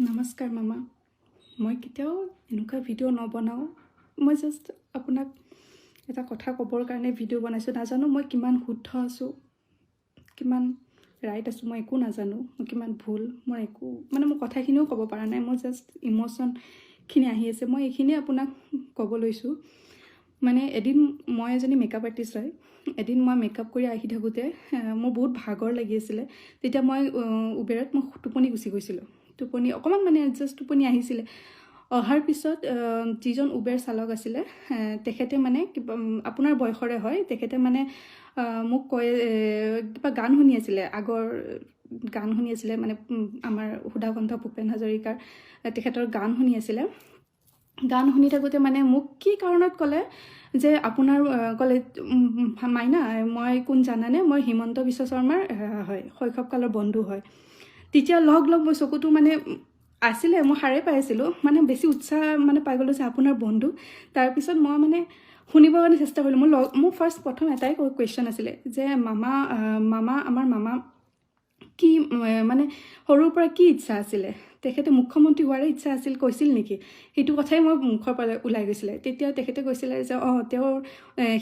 নমস্কাৰ মামা। মই কেতিয়াও এনেকুৱা ভিডিঅ' নবনাওঁ। মই জাষ্ট আপোনাক এটা কথা ক'বৰ কাৰণে ভিডিঅ' বনাইছোঁ। নাজানো মই কিমান শুদ্ধ আছোঁ, কিমান ৰাইট আছোঁ, মই একো নাজানো। মই কিমান ভুল, মই একো মই কথাখিনিও ক'ব পৰা নাই। মই জাষ্ট ইম'শ্যনখিনি আহি আছে, মই এইখিনিয়ে আপোনাক ক'ব লৈছোঁ। এদিন মই এজনী মেকআপ আৰ্টিষ্ট হয়। এদিন মই মেকআপ কৰি আহি থাকোঁতে মোৰ বহুত ভাগৰ লাগি আছিলে। তেতিয়া মই উবেৰত টোপনি গুচি গৈছিলোঁ। টোপনি অকণমান জাষ্ট টোপনি আহিছিলে। অহাৰ পিছত যিজন উবেৰ চালক আছিলে তেখেতে কিবা আপোনাৰ বয়সৰে হয়। তেখেতে মোক কয় কিবা গান শুনি আছিলে, আগৰ গান শুনি আছিলে, আমাৰ সুধাকণ্ঠ ভূপেন হাজৰিকাৰ তেখেতৰ গান শুনি আছিলে। গান শুনি থাকোঁতে মোক কি কাৰণত ক'লে যে আপোনাৰ ক'লে মাইনা, মই কোন জানানে? মই হিমন্ত বিশ্ব শৰ্মাৰ হয়, শৈশৱকালৰ বন্ধু হয়। তেতিয়া লগ মই চকুটো আছিলে, মই সাৰে পাই আছিলোঁ। বেছি উৎসাহ পাই গ'লোঁ যে আপোনাৰ বন্ধু। তাৰপিছত মই শুনিবৰ কাৰণে চেষ্টা কৰিলোঁ। মোৰ প্ৰথম এটাই কুৱেশ্যন আছিলে যে মামা আমাৰ মামা কি সৰুৰ পৰা কি ইচ্ছা আছিলে? তেখেতে মুখ্যমন্ত্ৰী হোৱাৰে ইচ্ছা কৈছিল নেকি? সেইটো কথাই মই মুখৰ পৰা ওলাই গৈছিলে। তেতিয়া তেখেতে কৈছিলে যে তেওঁৰ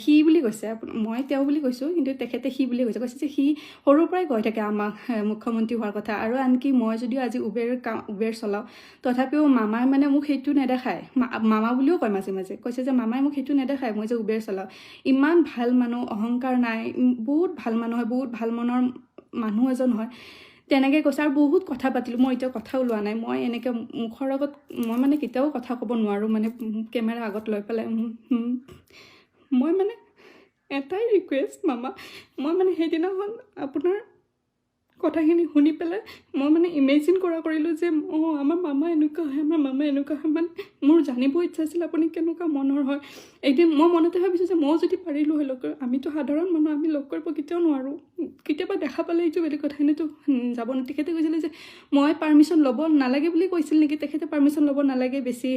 সি বুলি কৈছে, মই তেওঁ বুলি কৈছোঁ, কিন্তু তেখেতে সি বুলি কৈছে যে সি সৰুৰ পৰাই কৈ থাকে আমাক মুখ্যমন্ত্ৰী হোৱাৰ কথা। আৰু আনকি মই যদিও আজি উবেৰ চলাওঁ, তথাপিও মামাই মোক সেইটো নেদেখায়। মামা বুলিও কয় মাজে মাজে, কৈছে যে মামাই মোক সেইটো নেদেখায় মই যে উবেৰ চলাওঁ। ইমান ভাল মানুহ, অহংকাৰ নাই, বহুত ভাল মানুহ হয়, বহুত ভাল মনৰ মানুহ এজন হয়। তেনেকৈ কৈছে। আৰু বহুত কথা পাতিলোঁ। মই এতিয়াও কথা ওলোৱা নাই। মই এনেকৈ মুখৰ আগত মই কেতিয়াও কথা ক'ব নোৱাৰোঁ, কেমেৰা আগত লৈ পেলাই। মই এটাই ৰিকুৱেষ্ট মামা, মই সেইদিনাখন আপোনাৰ কথাখিনি শুনি পেলাই মই ইমেজিন কৰিলোঁ যে আমাৰ মামা এনেকুৱা হয়, আমাৰ মামা এনেকুৱা হয়। মোৰ জানিব ইচ্ছা আছিল আপুনি কেনেকুৱা মনৰ হয়। এদিন মই মনতে ভাবিছোঁ যে মই যদি পাৰিলোঁ হয় লগ কৰিব। আমিতো সাধাৰণ মানুহ, আমি লগ কৰিব কেতিয়াও নোৱাৰোঁ। কেতিয়াবা দেখা পালে এইটো বেলেগ কথা, এনেতো যাব ন। তেখেতে কৈছিলে যে মই পাৰ্মিশ্যন ল'ব নালাগে বুলি কৈছিল নেকি? তেখেতে পাৰ্মিশ্যন ল'ব নালাগে, বেছি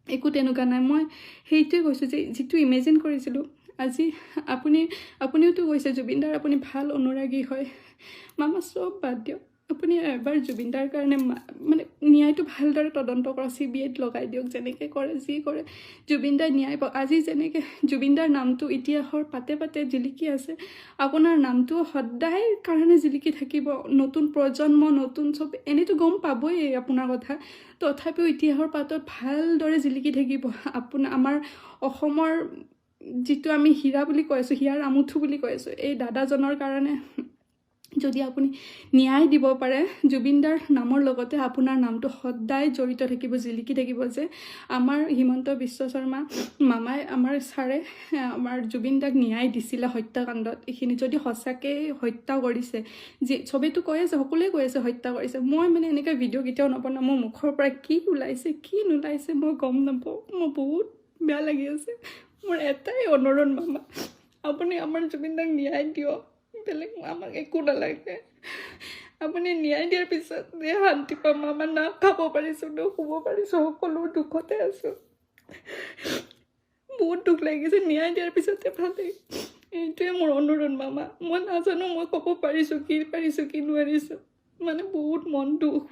একো তেনেকুৱা নাই। মই সেইটোৱে কৈছোঁ যে যিটো ইমেজিন কৰিছিলোঁ। আজি আপুনিওতো কৈছে জুবিনদাৰ আপুনি ভাল অনুৰাগী হয়। মামা চব বাদ দিয়ক, আপুনি এবাৰ জুবিনদাৰ কাৰণে ন্যায়টো ভালদৰে তদন্ত কৰক, CBIত লগাই দিয়ক। যেনেকৈ কৰে, যি কৰে, জুবিনদাৰ ন্যায় পাওক। আজি যেনেকৈ জুবিনদাৰ নামটো ইতিহাসৰ পাতে পাতে জিলিকি আছে, আপোনাৰ নামটো সদায় কাৰণে জিলিকি থাকিব। নতুন প্ৰজন্ম, নতুন চব এনেতো গম পাবই আপোনাৰ কথা, তথাপিও ইতিহাসৰ পাতত ভালদৰে জিলিকি থাকিব। আমাৰ অসমৰ যিটো আমি হীৰা বুলি কৈ আছোঁ, হীৰাৰ আমুঠু বুলি কৈ আছোঁ, এই দাদাজনৰ কাৰণে যদি আপুনি ন্যায় দিব পাৰে, জুবিনদাৰ নামৰ লগতে আপোনাৰ নামটো সদায় জড়িত থাকিব, জিলিকি থাকিব যে আমাৰ হিমন্ত বিশ্ব শৰ্মা মামাই, আমাৰ ছাৰে আমাৰ জুবিনদাক ন্যায় দিছিলে হত্যাকাণ্ডত। এইখিনি যদি সঁচাকৈ হত্যা কৰিছে, চবেইতো কৈ আছে, সকলোৱে কৈ আছে হত্যা কৰিছে। মই এনেকৈ ভিডিঅ' কেতিয়াও নবনাওঁ। মোৰ মুখৰ পৰা কি ওলাইছে, কি নোলাইছে মই গম নাপাওঁ। মোৰ বহুত বেয়া লাগি আছে। মোৰ এটাই অনুৰোধ মামা, আপুনি আমাৰ জুবিনদাক ন্যায় দিয়ক। বেলেগ আমাক একো নালাগে। আপুনি ন্যায় দিয়াৰ পিছত যে শান্তি পাম। আমাৰ না খাব পাৰিছোঁ, না শুব পাৰিছোঁ, সকলো দুখতে আছোঁ। বহুত দুখ লাগিছে। ন্যায় দিয়াৰ পিছতে ভালেই। এইটোৱে মোৰ অনুৰোধ মামা। মই নাজানো মই ক'ব পাৰিছোঁ কি নোৱাৰিছোঁ। বহুত মন দুখ।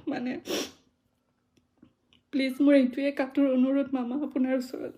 প্লিজ মোৰ এইটোৱে কাটোৰ অনুৰোধ মামা আপোনাৰ ওচৰত।